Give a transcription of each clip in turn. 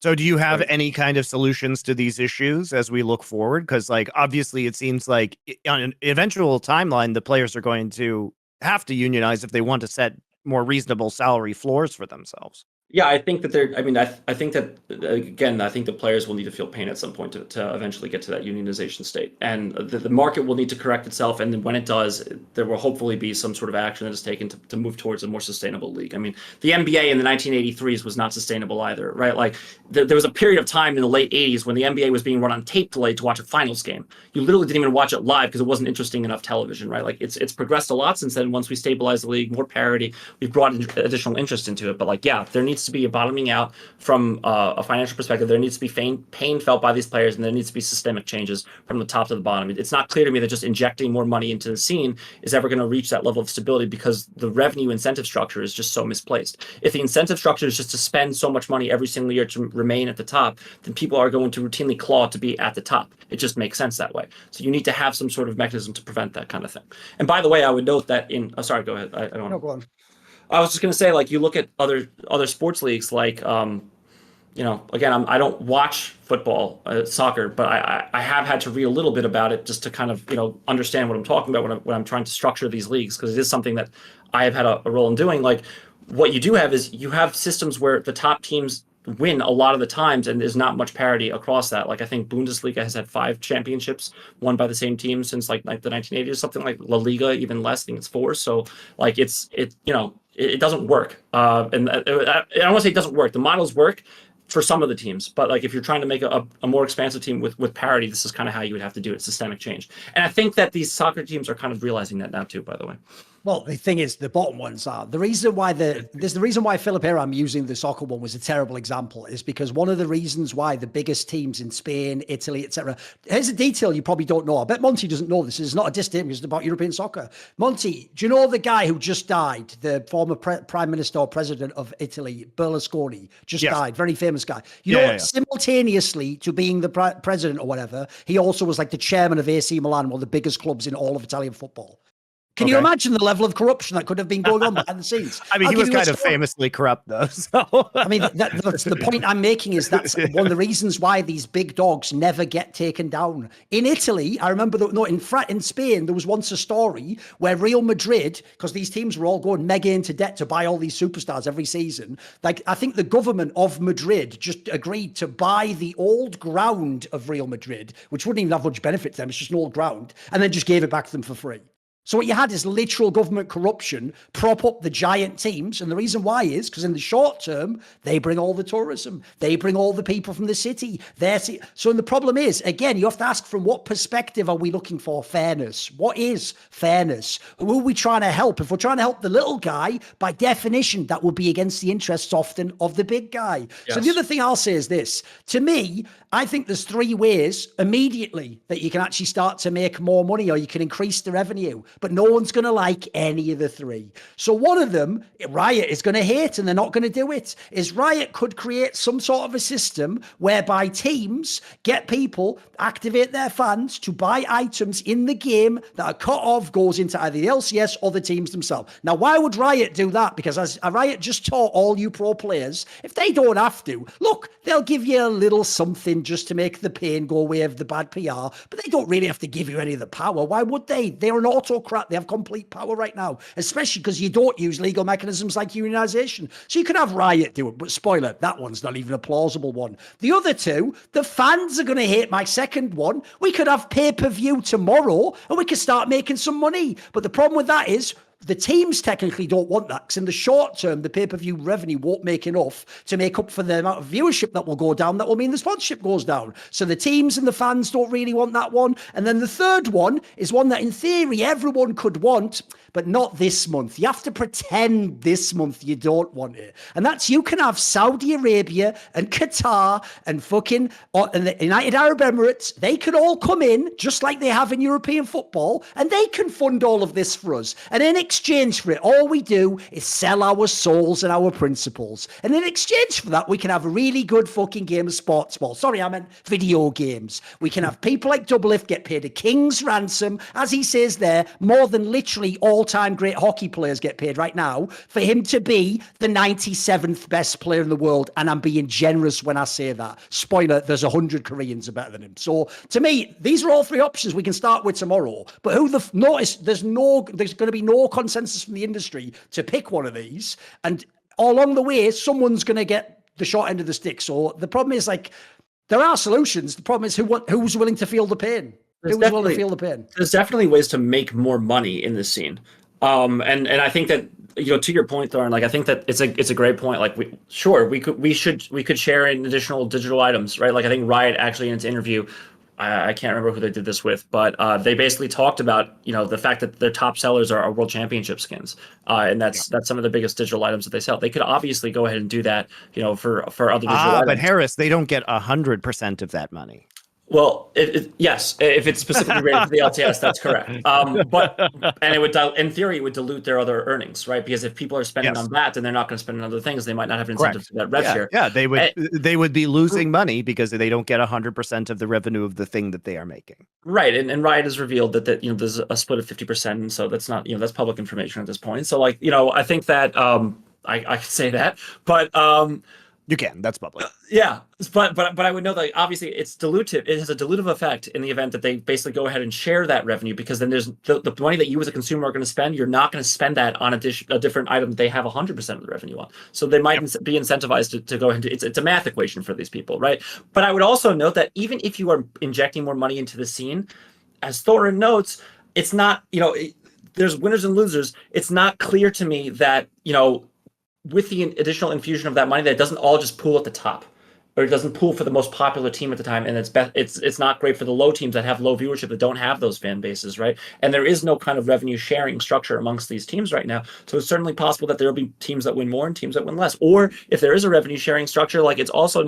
So do you have Right. any kind of solutions to these issues as we look forward? Because like obviously it seems like on an eventual timeline, the players are going to have to unionize if they want to set more reasonable salary floors for themselves. Yeah, I think that they're. I mean, I think that again, I think the players will need to feel pain at some point to eventually get to that unionization state, and the market will need to correct itself. And then when it does, there will hopefully be some sort of action that is taken to move towards a more sustainable league. I mean, the NBA in the 1983s was not sustainable either, right? Like there was a period of time in the late 80s when the NBA was being run on tape delay to watch a finals game. You literally didn't even watch it live because it wasn't interesting enough television, right? Like it's progressed a lot since then. Once we stabilized the league, more parity, we've brought additional interest into it. But like, yeah, there needs to be a bottoming out from a financial perspective. There needs to be pain felt by these players, and there needs to be systemic changes from the top to the bottom. It's not clear to me that just injecting more money into the scene is ever going to reach that level of stability because the revenue incentive structure is just so misplaced. If the incentive structure is just to spend so much money every single year to remain at the top, then people are going to routinely claw to be at the top. It just makes sense that way. So you need to have some sort of mechanism to prevent that kind of thing. And by the way, I would note that in sorry, go ahead. I don't. No, go on. I was just going to say, like, you look at other sports leagues, like, again, I don't watch football, soccer, but I have had to read a little bit about it just to kind of, understand what I'm talking about when I'm trying to structure these leagues, because it is something that I have had a role in doing. Like, what you do have is you have systems where the top teams win a lot of the times, and there's not much parity across that. Like I think Bundesliga has had 5 championships won by the same team since like the 1980s, something like La Liga, even less. I think it's 4. So like it doesn't work. And I don't want to say it doesn't work. The models work for some of the teams, but like if you're trying to make a more expansive team with parity, this is kind of how you would have to do it. Systemic change. And I think that these soccer teams are kind of realizing that now too, by the way. Well, the thing is, the bottom ones are the reason why there's the reason why Philip Aram using the soccer one was a terrible example is because one of the reasons why the biggest teams in Spain, Italy, etc. Here's a detail you probably don't know. I bet Monty doesn't know this. It's not a diss to him, it's about European soccer. Monty, do you know the guy who just died, the former prime minister or president of Italy, Berlusconi, just died, very famous guy. Simultaneously to being the president or whatever, he also was like the chairman of AC Milan, one of the biggest clubs in all of Italian football. Can you imagine the level of corruption that could have been going on behind the scenes? I mean, he was kind of famously corrupt, though. So I mean, that's the point I'm making is that's one of the reasons why these big dogs never get taken down. In Italy, I remember in Spain, there was once a story where Real Madrid, because these teams were all going mega into debt to buy all these superstars every season. Like, I think the government of Madrid just agreed to buy the old ground of Real Madrid, which wouldn't even have much benefit to them. It's just an old ground, and then just gave it back to them for free. So what you had is literal government corruption prop up the giant teams. And the reason why is because in the short term, they bring all the tourism. They bring all the people from the city. So the problem is, again, you have to ask from what perspective are we looking for fairness? What is fairness? Who are we trying to help? If we're trying to help the little guy, by definition, that will be against the interests often of the big guy. Yes. So the other thing I'll say is this. To me, I think there's 3 ways immediately that you can actually start to make more money or you can increase the revenue. But no one's going to like any of the 3. So one of them, Riot is going to hate and they're not going to do it, is Riot could create some sort of a system whereby teams get people, activate their fans to buy items in the game that are cut off, goes into either the LCS or the teams themselves. Now, why would Riot do that? Because as Riot just taught all you pro players, if they don't have to, look, they'll give you a little something just to make the pain go away of the bad PR, but they don't really have to give you any of the power. Why would they? They're an autocrat. They have complete power right now, especially because you don't use legal mechanisms like unionization. So you could have Riot do it, but spoiler, that one's not even a plausible one. The other 2, the fans are going to hate my second one. We could have pay-per-view tomorrow and we could start making some money. But the problem with that is the teams technically don't want that because in the short term, the pay-per-view revenue won't make enough to make up for the amount of viewership that will go down. That will mean the sponsorship goes down. So the teams and the fans don't really want that one. And then the third one is one that in theory everyone could want, but not this month. You have to pretend this month you don't want it. And that's you can have Saudi Arabia and Qatar and fucking and the United Arab Emirates. They can all come in just like they have in European football and they can fund all of this for us. And in exchange for it, all we do is sell our souls and our principles. And in exchange for that, we can have a really good fucking game of sports ball. Sorry, I meant video games. We can have people like Doublelift get paid a king's ransom, as he says there, more than literally all-time great hockey players get paid right now, for him to be the 97th best player in the world. And I'm being generous when I say that. Spoiler, there's 100 Koreans are better than him. So to me, these are all three options we can start with tomorrow. But notice there's going to be no consensus from the industry to pick one of these. And along the way, someone's going to get the short end of the stick. So the problem is, like, there are solutions. The problem is who's willing to feel the pain. Who's willing to feel the pain? There's definitely ways to make more money in this scene. And I think that, to your point, Thorin, like, I think that it's a great point. Like, we could share in additional digital items, right? Like, I think Riot actually in its interview, I can't remember who they did this with, but they basically talked about, the fact that their top sellers are World Championship skins, and that's some of the biggest digital items that they sell. They could obviously go ahead and do that, for other digital items. But Harris, they don't get 100% of that money. Well, yes, if it's specifically rated for the LCS, that's correct. And it would, in theory, it would dilute their other earnings, right? Because if people are spending on that, then they're not going to spend on other things. They might not have an incentive for that rev share. Yeah, they would be losing money because they don't get 100% of the revenue of the thing that they are making. Right, and Riot has revealed that there's a split of 50%, and so that's not that's public information at this point. So, like, I think that I can say that, but. You can. That's public. Yeah, but I would know that obviously it's dilutive. It has a dilutive effect in the event that they basically go ahead and share that revenue, because then there's the money that you as a consumer are going to spend. You're not going to spend that on a different item that they have 100% of the revenue on. So they might be incentivized to go into it's a math equation for these people, right? But I would also note that even if you are injecting more money into the scene, as Thorin notes, it's not there's winners and losers. It's not clear to me that with the additional infusion of that money, that it doesn't all just pool at the top, or it doesn't pool for the most popular team at the time, and it's not great for the low teams that have low viewership, that don't have those fan bases, right? And there is no kind of revenue sharing structure amongst these teams right now. So it's certainly possible that there will be teams that win more and teams that win less. Or if there is a revenue sharing structure, like, it's also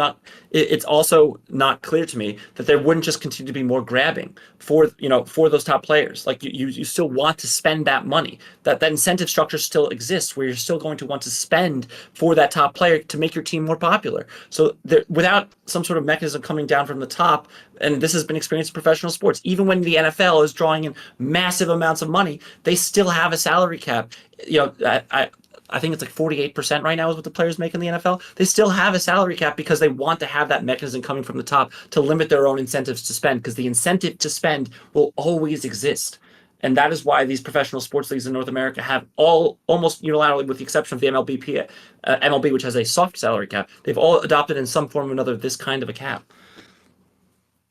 not clear to me that there wouldn't just continue to be more grabbing for those top players. Like, you still want to spend that money. That incentive structure still exists, where you're still going to want to spend for that top player to make your team more popular. So without some sort of mechanism coming down from the top, and this has been experienced in professional sports, even when the NFL is drawing in massive amounts of money, they still have a salary cap. I think it's like 48% right now is what the players make in the NFL. They still have a salary cap because they want to have that mechanism coming from the top to limit their own incentives to spend, because the incentive to spend will always exist. And that is why these professional sports leagues in North America have almost unilaterally, with the exception of the MLB, which has a soft salary cap, they've all adopted in some form or another this kind of a cap.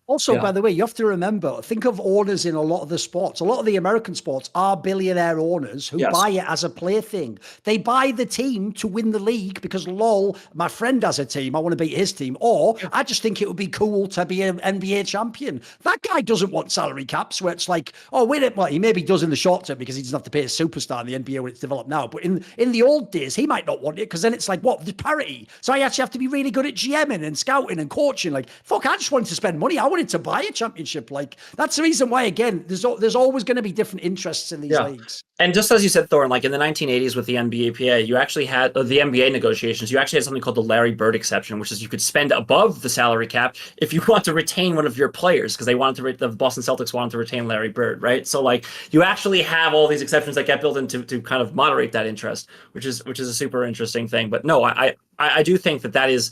Also, by the way, you have to remember, think of owners in a lot of the sports. A lot of the American sports are billionaire owners who buy it as a plaything. They buy the team to win the league because, lol, my friend has a team, I want to beat his team. Or I just think it would be cool to be an NBA champion. That guy doesn't want salary caps where it's like, oh, wait a minute, he maybe does in the short term because he doesn't have to pay a superstar in the NBA when it's developed now. But in the old days, he might not want it, because then it's like, what, the parity? So I actually have to be really good at GMing and scouting and coaching. Like, fuck, I just wanted to spend money. I wanted to buy a championship. Like, that's the reason why, again, there's always going to be different interests in these leagues. And just as you said, Thorin, like in the 1980s with the NBAPA, you actually had the NBA negotiations. You actually had something called the Larry Bird exception, which is you could spend above the salary cap if you want to retain one of your players, because the Boston Celtics wanted to retain Larry Bird, right? So, like, you actually have all these exceptions that get built in to kind of moderate that interest, which is a super interesting thing. But no, I do think that is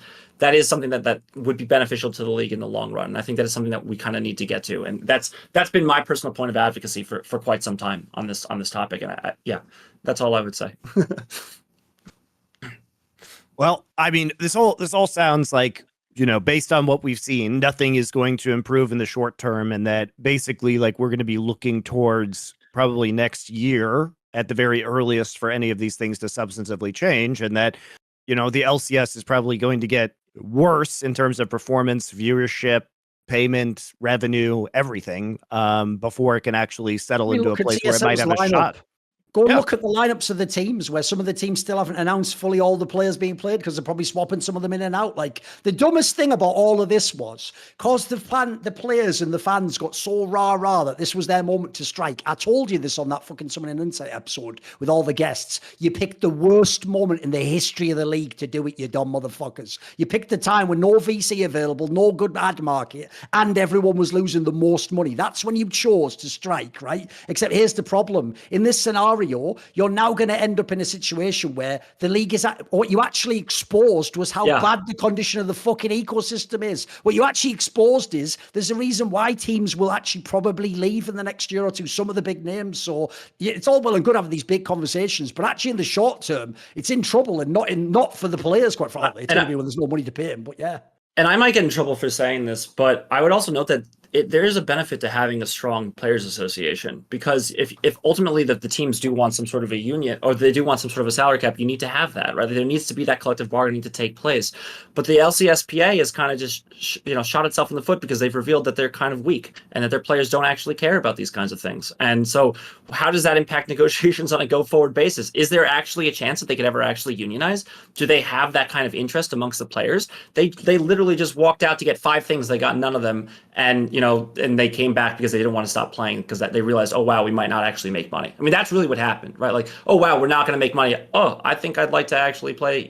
something that would be beneficial to the league in the long run. And I think that is something that we kind of need to get to. And that's been my personal point of advocacy for quite some time on this topic. And that's all I would say. Well, I mean, this all sounds like, based on what we've seen, nothing is going to improve in the short term. And that basically, like, we're going to be looking towards probably next year at the very earliest for any of these things to substantively change. And that, the LCS is probably going to get worse in terms of performance, viewership, payment, revenue, everything, before it can actually settle into a place where it might have a shot. Go and look at the lineups of the teams where some of the teams still haven't announced fully all the players being played because they're probably swapping some of them in and out. Like, the dumbest thing about all of this was because the players and the fans got so rah-rah that this was their moment to strike. I told you this on that fucking Summon and Insight episode with all the guests. You picked the worst moment in the history of the league to do it, you dumb motherfuckers. You picked the time when no VC available, no good ad market, and everyone was losing the most money. That's when you chose to strike, right? Except here's the problem. In this scenario, you're now going to end up in a situation where the league is what you actually exposed was how bad the condition of the fucking ecosystem is. What you actually exposed is there's a reason why teams will actually probably leave in the next year or two, some of the big names. So it's all well and good having these big conversations, but actually in the short term, it's in trouble and not for the players, quite frankly. It's going to be when there's no money to pay them, but yeah. And I might get in trouble for saying this, but I would also note that there is a benefit to having a strong players association, because if ultimately that the teams do want some sort of a union, or they do want some sort of a salary cap, you need to have that, right? There needs to be that collective bargaining to take place. But the LCSPA has kind of just shot itself in the foot because they've revealed that they're kind of weak and that their players don't actually care about these kinds of things. And so how does that impact negotiations on a go-forward basis? Is there actually a chance that they could ever actually unionize? Do they have that kind of interest amongst the players? They literally just walked out to get 5 things, they got none of them, and and they came back because they didn't want to stop playing because they realized, oh wow, we might not actually make money. I mean, that's really what happened, right? Like, oh wow, we're not going to make money. Oh, I think I'd like to actually play,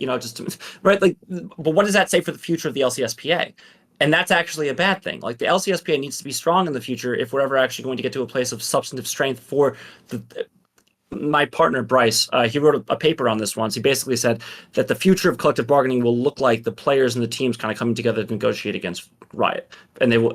right? Like, but what does that say for the future of the LCSPA? And that's actually a bad thing. Like, the LCSPA needs to be strong in the future if we're ever actually going to get to a place of substantive strength for my partner, Bryce, he wrote a paper on this once. He basically said that the future of collective bargaining will look like the players and the teams kind of coming together to negotiate against Riot, and they will,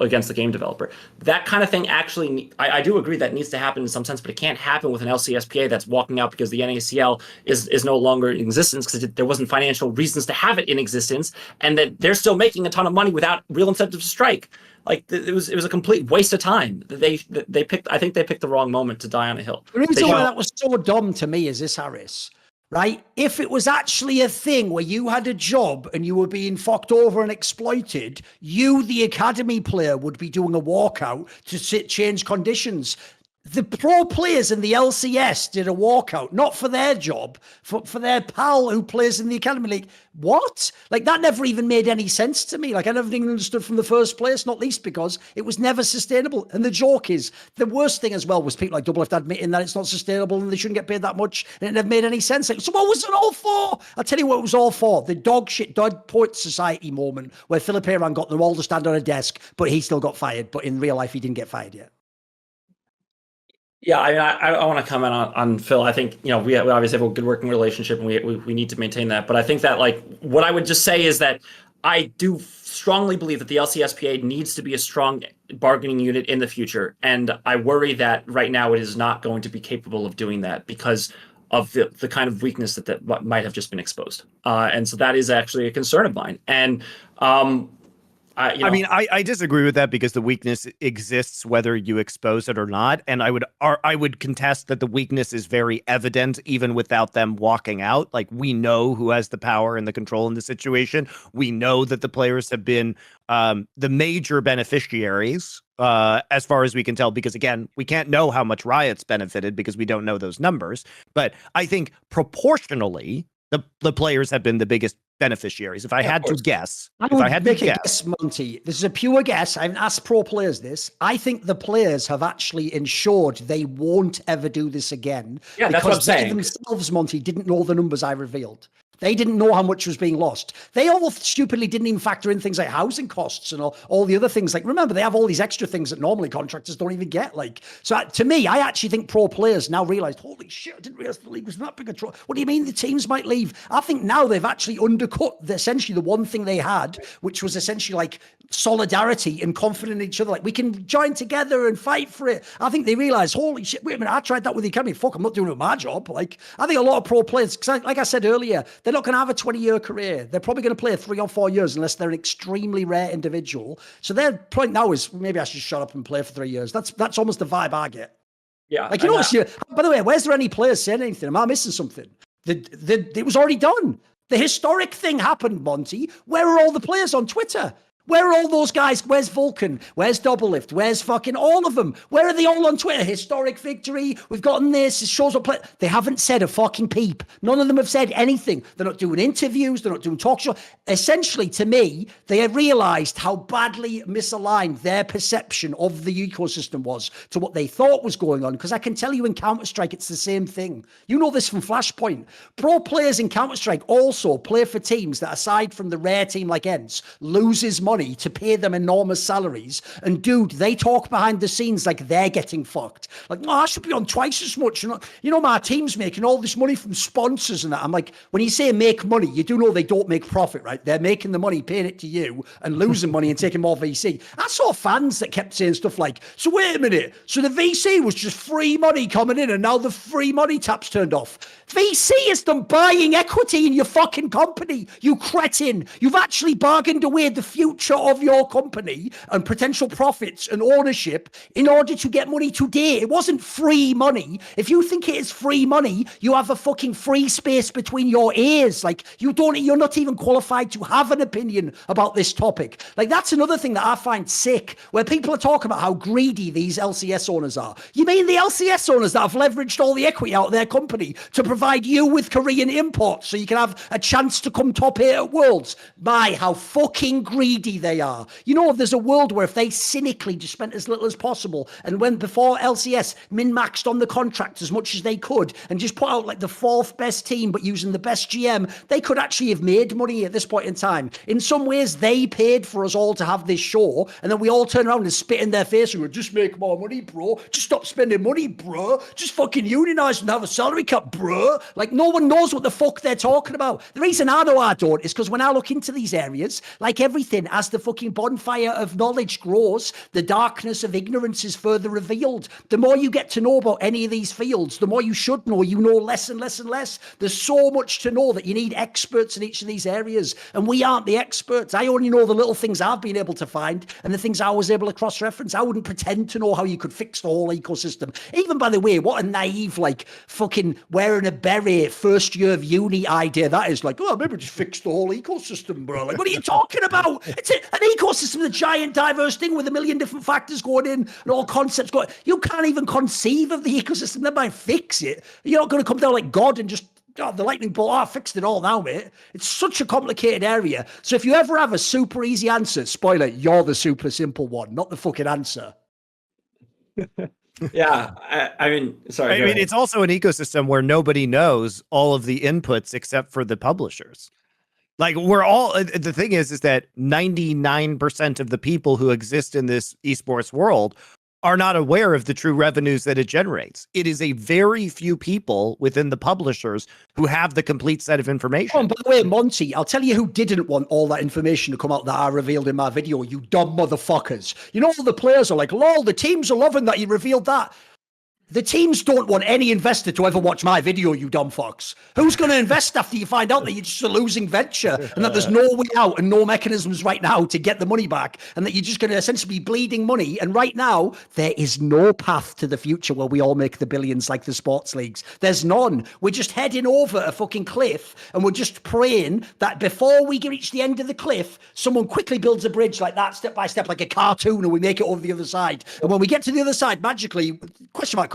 against the game developer. That kind of thing actually, I do agree that needs to happen in some sense, but it can't happen with an LCSPA that's walking out because the NACL is no longer in existence because there wasn't financial reasons to have it in existence, and that they're still making a ton of money without real incentive to strike. Like, it was a complete waste of time. They picked. I think they picked the wrong moment to die on a hill. The reason why that was so dumb to me is this, Harris. Right? If it was actually a thing where you had a job and you were being fucked over and exploited, you, the academy player, would be doing a walkout to change conditions. The pro players in the LCS did a walkout, not for their job, for their pal who plays in the Academy League. What? Like, that never even made any sense to me. Like, I never even understood from the first place, not least because it was never sustainable. And the joke is, the worst thing as well was people like Double F admitting that it's not sustainable and they shouldn't get paid that much, and it never made any sense. Like, so what was it all for? I'll tell you what it was all for. The dog shit, dog poet society moment where Philip Aran got them all to stand on a desk, but he still got fired. But in real life, he didn't get fired yet. Yeah, I want to comment on Phil. I think, we obviously have a good working relationship and we need to maintain that. But I think that, like, what I would just say is that I do strongly believe that the LCSPA needs to be a strong bargaining unit in the future. And I worry that right now it is not going to be capable of doing that because of the kind of weakness that might have just been exposed. And so that is actually a concern of mine. And I disagree with that because the weakness exists whether you expose it or not, and I would contest that the weakness is very evident even without them walking out. Like, we know who has the power and the control in the situation. We know that the players have been the major beneficiaries as far as we can tell, because again, we can't know how much Riot's benefited because we don't know those numbers. But I think proportionally, the players have been the biggest beneficiaries. If I had to guess, Monty, this is a pure guess. I haven't asked pro players this. I think the players have actually ensured they won't ever do this again. Yeah, that's what I'm saying. They themselves, Monty, didn't know the numbers I revealed. They didn't know how much was being lost. They all stupidly didn't even factor in things like housing costs and all the other things. Like, remember, they have all these extra things that normally contractors don't even get. Like, so to me, I actually think pro players now realized, holy shit, I didn't realize the league was that big a trouble. What do you mean the teams might leave? I think now they've actually undercut essentially the one thing they had, which was essentially like solidarity and confidence in each other. Like, we can join together and fight for it. I think they realized, holy shit, wait a minute, I tried that with the academy. Fuck, I'm not doing it with my job. Like, I think a lot of pro players, because like I said earlier, they're not going to have a 20-year career. They're probably going to play 3 or 4 years unless they're an extremely rare individual. So their point now is, maybe I should shut up and play for 3 years. That's almost the vibe I get. Yeah. Like, by the way, where's there any players saying anything? Am I missing something? It was already done. The historic thing happened, Monty. Where are all the players on Twitter? Where are all those guys? Where's Vulcan? Where's Doublelift? Where's fucking all of them? Where are they all on Twitter? Historic victory. We've gotten this. It shows up. They haven't said a fucking peep. None of them have said anything. They're not doing interviews. They're not doing talk shows. Essentially, to me, they have realized how badly misaligned their perception of the ecosystem was to what they thought was going on. Because I can tell you in Counter-Strike, it's the same thing. You know this from Flashpoint. Pro players in Counter-Strike also play for teams that, aside from the rare team like ENCE, loses money to pay them enormous salaries. And dude, they talk behind the scenes like they're getting fucked. Like, no, I should be on twice as much. You know, my team's making all this money from sponsors and that. I'm like, when you say make money, you do know they don't make profit, right? They're making the money, paying it to you, and losing money and taking more VC. I saw fans that kept saying stuff like, so wait a minute, so the VC was just free money coming in and now the free money tap's turned off. VC is them buying equity in your fucking company, you cretin. You've actually bargained away the future of your company and potential profits and ownership in order to get money today. It wasn't free money. If you think it is free money, you have a fucking free space between your ears. Like, you're not even qualified to have an opinion about this topic. Like, that's another thing that I find sick, where people are talking about how greedy these LCS owners are. You mean the LCS owners that have leveraged all the equity out of their company to provide you with Korean imports so you can have a chance to come top 8 at Worlds? My, how fucking greedy they are. You know, if there's a world where if they cynically just spent as little as possible and when before LCS min-maxed on the contract as much as they could and just put out like the 4th best team but using the best GM, they could actually have made money at this point in time. In some ways, they paid for us all to have this show, and then we all turn around and spit in their face and go, just make more money, bro. Just stop spending money, bro. Just fucking unionize and have a salary cut, bro. Like, no one knows what the fuck they're talking about. The reason I know I don't is because when I look into these areas, like everything, as the fucking bonfire of knowledge grows, the darkness of ignorance is further revealed. The more you get to know about any of these fields, the more you should know. You know less and less and less. There's so much to know that you need experts in each of these areas, and we aren't the experts. I only know the little things I've been able to find and the things I was able to cross-reference. I wouldn't pretend to know how you could fix the whole ecosystem. Even, by the way, what a naive, like, fucking wearing a beret first year of uni idea that is. Like, oh, maybe just fix the whole ecosystem, bro. Like, what are you talking about? It's an ecosystem, a giant diverse thing with a million different factors going in and all concepts going. You can't even conceive of the ecosystem, never mind fix it. You're not going to come down like God and just, oh, the lightning bolt, I fixed it all now, mate. It's such a complicated area. So if you ever have a super easy answer, spoiler, you're the super simple one, not the fucking answer. Yeah, I mean, sorry. I mean, it's also an ecosystem where nobody knows all of the inputs except for the publishers. Like, we're all, the thing is that 99% of the people who exist in this esports world are not aware of the true revenues that it generates. It is a very few people within the publishers who have the complete set of information. Oh, and by the way, Monty, I'll tell you who didn't want all that information to come out that I revealed in my video, you dumb motherfuckers. You know, all the players are like, lol, the teams are loving that you revealed that. The teams don't want any investor to ever watch my video, you dumb fucks. Who's going to invest after you find out that you're just a losing venture and that there's no way out and no mechanisms right now to get the money back and that you're just going to essentially be bleeding money? And right now, there is no path to the future where we all make the billions like the sports leagues. There's none. We're just heading over a fucking cliff and we're just praying that before we reach the end of the cliff, someone quickly builds a bridge like that, step by step, like a cartoon, and we make it over the other side. And when we get to the other side, magically, question mark,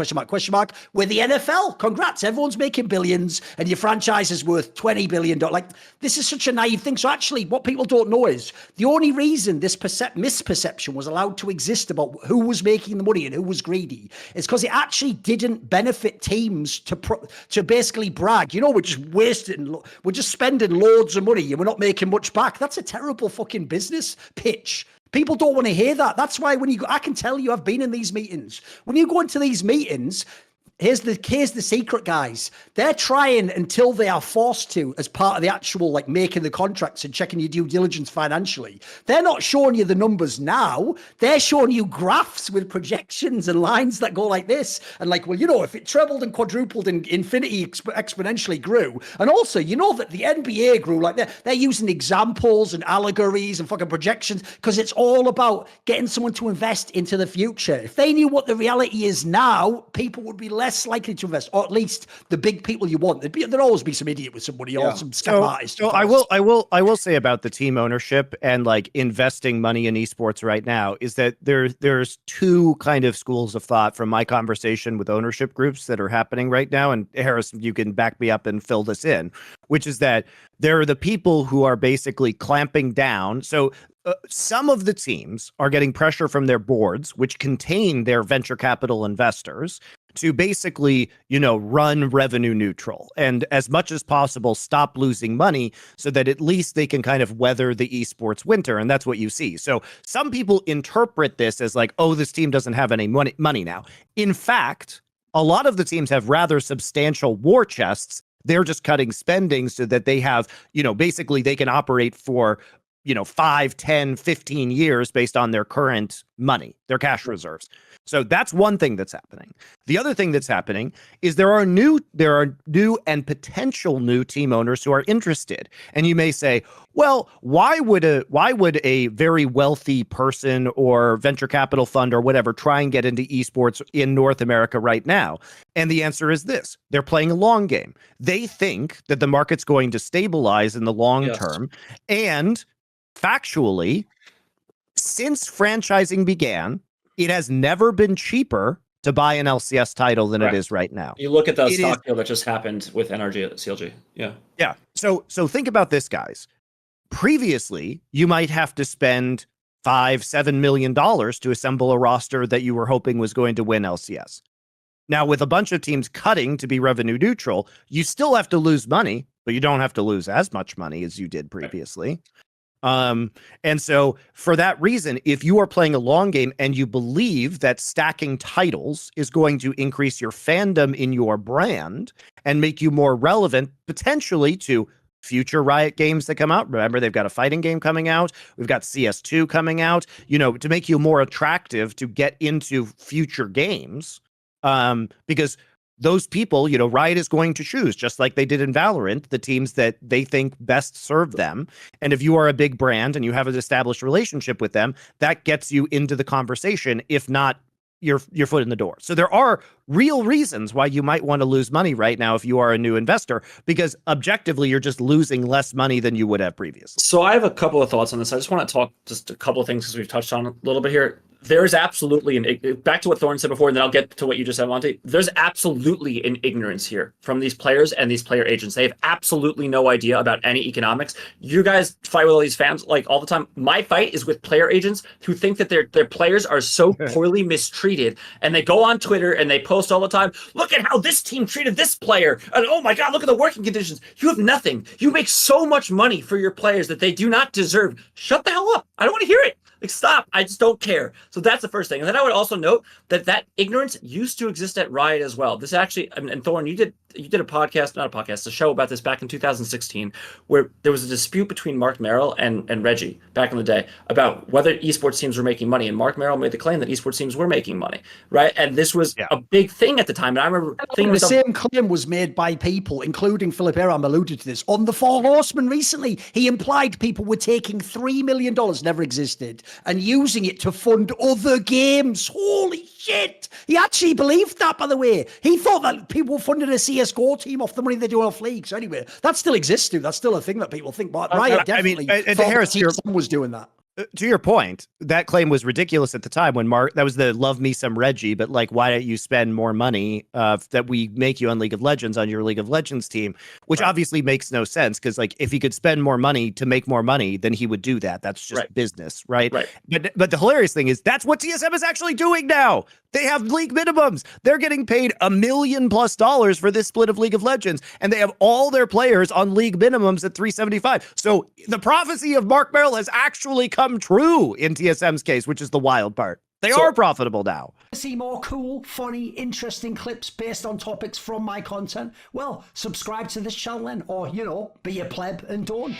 we're the NFL. Congrats, everyone's making billions and your franchise is worth $20 billion. Like, this is such a naive thing. So actually, what people don't know is the only reason this misperception was allowed to exist about who was making the money and who was greedy is because it actually didn't benefit teams to basically brag. You know, we're just spending loads of money and we're not making much back. That's a terrible fucking business pitch. People don't want to hear that. That's why when you go, I can tell you, I've been in these meetings. When you go into these meetings, here's the secret, guys. They're trying until they are forced to, as part of the actual, like, making the contracts and checking your due diligence financially. They're not showing you the numbers now. They're showing you graphs with projections and lines that go like this. And like, well, you know, if it trebled and quadrupled and infinity exponentially grew. And also, you know that the NBA grew like that. They're using examples and allegories and fucking projections because it's all about getting someone to invest into the future. If they knew what the reality is now, people would be less less likely to invest, or at least the big people you want. There'd always be some idiot with some money or some scam artist. So I will say about the team ownership and like investing money in esports right now is that there's two kind of schools of thought from my conversation with ownership groups that are happening right now. And Harris, you can back me up and fill this in, which is that there are the people who are basically clamping down. So some of the teams are getting pressure from their boards, which contain their venture capital investors, to basically, run revenue neutral and as much as possible stop losing money so that at least they can kind of weather the esports winter. And that's what you see. So some people interpret this as like, oh, this team doesn't have any money now. In fact, a lot of the teams have rather substantial war chests. They're just cutting spending so that they have, basically they can operate for 5, 10, 15 years based on their current money, their cash reserves. So that's one thing that's happening. The other thing that's happening is there are new and potential new team owners who are interested. And you may say, well, why would a very wealthy person or venture capital fund or whatever try and get into esports in North America right now? And the answer is this: they're playing a long game. They think that the market's going to stabilize in the long term. And factually, since franchising began, it has never been cheaper to buy an LCS title than it is right now. You look at the stock deal that just happened with NRG at CLG. Yeah. So think about this, guys. Previously, you might have to spend $5-7 million to assemble a roster that you were hoping was going to win LCS. Now, with a bunch of teams cutting to be revenue neutral, you still have to lose money, but you don't have to lose as much money as you did previously. And so for that reason, if you are playing a long game and you believe that stacking titles is going to increase your fandom in your brand and make you more relevant potentially to future Riot games that come out. Remember, they've got a fighting game coming out. We've got CS2 coming out, to make you more attractive to get into future games. Because those people, Riot is going to choose, just like they did in Valorant, the teams that they think best serve them. And if you are a big brand and you have an established relationship with them, that gets you into the conversation, if not your foot in the door. So there are real reasons why you might want to lose money right now if you are a new investor, because objectively, you're just losing less money than you would have previously. So I have a couple of thoughts on this. I just want to talk just a couple of things because we've touched on a little bit here. There is absolutely back to what Thorin said before, and then I'll get to what you just said, Monty. There's absolutely an ignorance here from these players and these player agents. They have absolutely no idea about any economics. You guys fight with all these fans like all the time. My fight is with player agents who think that their players are so poorly mistreated, and they go on Twitter and they post all the time, look at how this team treated this player, and oh my God, look at the working conditions. You have nothing. You make so much money for your players that they do not deserve. Shut the hell up. I don't want to hear it. Like, stop. I just don't care. So that's the first thing. And then I would also note that ignorance used to exist at Riot as well. This actually, and Thorin, you did a show about this back in 2016, where there was a dispute between Mark Merrill and Reggie back in the day about whether esports teams were making money. And Mark Merrill made the claim that esports teams were making money, right? And this was a big thing at the time. And I remember the same claim was made by people, including Philip Aram alluded to this, on the Four Horsemen recently. He implied people were taking $3 million, never existed, and using it to fund other games. Holy shit. He actually believed that, by the way. He thought that people funded a CSGO team off the money they do off League. So anyway, that still exists, too. That's still a thing that people think. But Riot definitely thought Harris, TSM was doing that. To your point, that claim was ridiculous at the time when that was the love me some Reggie, but like, why don't you spend more money that we make you on League of Legends on your League of Legends team, which obviously makes no sense, because like if he could spend more money to make more money, then he would do that. That's just business, right? But the hilarious thing is that's what TSM is actually doing now. They have league minimums. They're getting paid $1 million+ for this split of League of Legends, and they have all their players on league minimums at 375. So the prophecy of Mark Merrill has actually come true in TSM's case, which is the wild part. They are profitable now. See more cool, funny, interesting clips based on topics from my content? Well, subscribe to this channel then, or, be a pleb and don't.